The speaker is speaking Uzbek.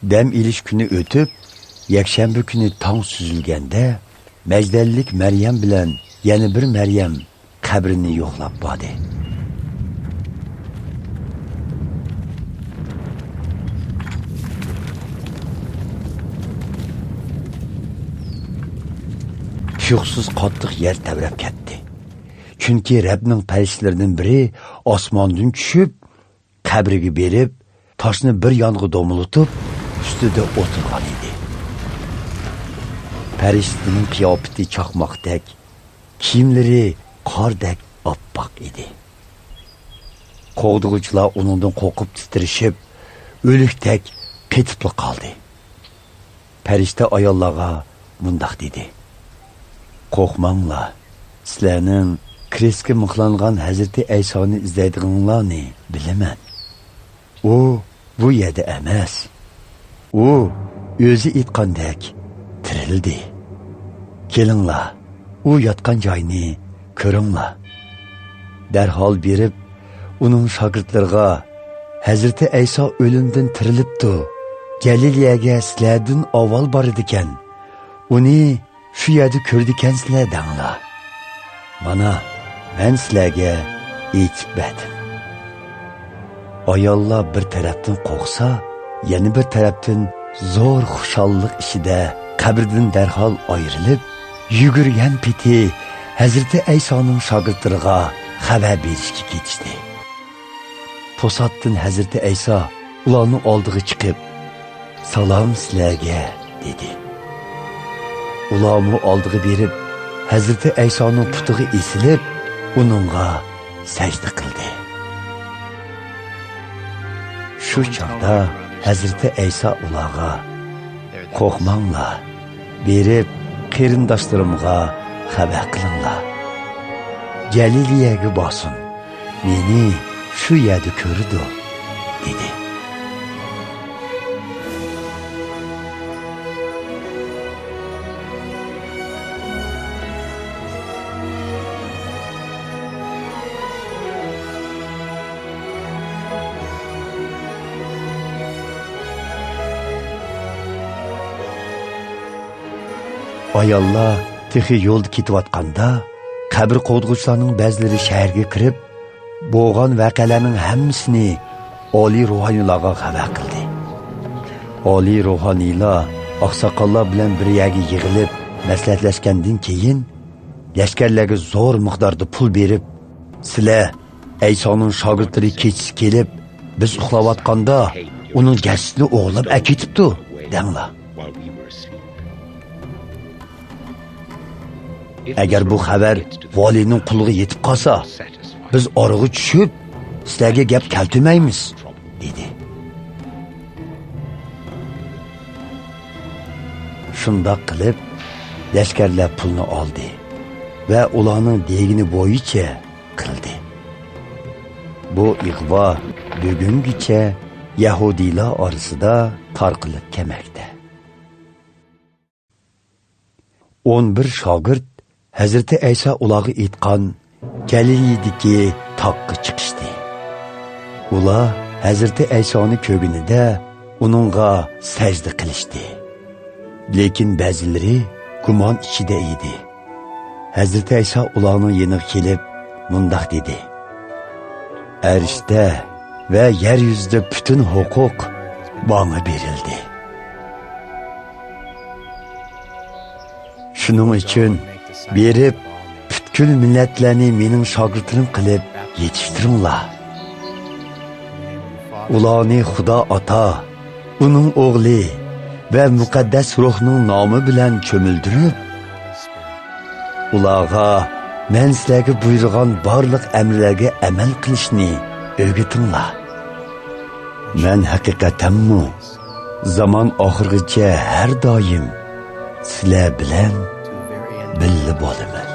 Dem ilish kuni o'tib, yakshanba kuni tong suzilganda, Majdallik Maryam bilan yana bir Maryam qabrini yo'qlab bordi. Shuqsiz qattiq yer tavrab ketdi. Chunki Rabbning farishlaridan biri osmondan tushib, qabriga berib, toshni bir yong'i do'militib, ustida o'tirgan edi. Farishtaning qiyofati chaqmoqdek, kiyimlari qordek oppoq edi. Qo'g'dug'uchilar uningdan qo'rqib titrishib, o'likdek qetib qoldi. Farishta ayollarga bundoq dedi: "Qo'rqmanglar, sizlarning krestga mixlangan Hazreti Aysoni izlaydiganlarni bilaman. U bu yerda emas. U o'zi aytgandek tirildi. Kelinglar, u yotgan joyni ko'ringlar." Darhol berib, uning shogirdlariga Hazreti Ayso o'limdan tirilibdi. Galileyaga sizlardan avval bor ekan. Uni shu yerda ko'rdikansizlar danglar. Mana men sizlarga aytib berdim. Ayollar bir tarafdan qo'rqsa, yana bir tarafdan zo'r xushallik ichida qabrdan darhol ayrilib, yugurgan peti Hazreti Aysoning shogirdlariga xabar berishga ketishdi. To'satdan Hazreti Ayso ularning oldiga chiqib, "Salom sizlarga" dedi. Ularni oldiga berib, Hazreti Aysoning putiga esilib, uningga sajda qildi. Shu chaqda Hazreti Ayso ularga: "Qo'rqmanglar, berib qarindoshlarimga xabar qilinglar. Galileyaga borsin. Meni shu yerda ko'rdi" dedi. Ayollar texi yo'lda ketayotganda, qabr qo'dg'uvchilarning ba'zilari shaharga kirib, bo'lgan voqealarning hammasini oliy ruhoniylarga xabar qildi. Oliy ruhoniylar oqsoqollar bilan bir yerga yig'ilib, maslahatlashgandan keyin lashkarlarga zo'r miqdorda pul berib, "Sizlar Aysoning shogirdlari kechisi kelib, biz uxlayotganda uning jasadini o'g'irlab aketibdi" denglar. Agar bu xabar valining quliga yetib qolsa, biz orig'i tushib, sizlarga gap keltirmaymiz, dedi. Shundoq qilib, lashkarlar pulni oldi va ularning degini bo'yicha qildi. Bu ig'vo bugungacha Yahudiylar orasida tarqalib kelmoqda. 11 shogird Hazreti Ayso ularga aytgan Galileyadagi tog'ga chiqishdi. Ular Hazreti Aysoni ko'rganida uningga sajda qilishdi. Lekin ba'zilari gumon ichida edi. Hazreti Ayso ularning yoniga kelib, mundoq dedi: "Arshda va yer yuzida butun huquq menga berildi. Shuning uchun berib, butkul millatlarni mening shogirdim qilib yetishtiringlar. Ularni Xudo Ota, uning o'g'li va muqaddas ruhning nomi bilan cho'mildirib, ularga men sizlarga buyurgan barliq amrlarga amal qilishni o'rgatinglar. Men haqiqatanmi zaman oxirigacha har doim sizlar bilan birga bo'laman."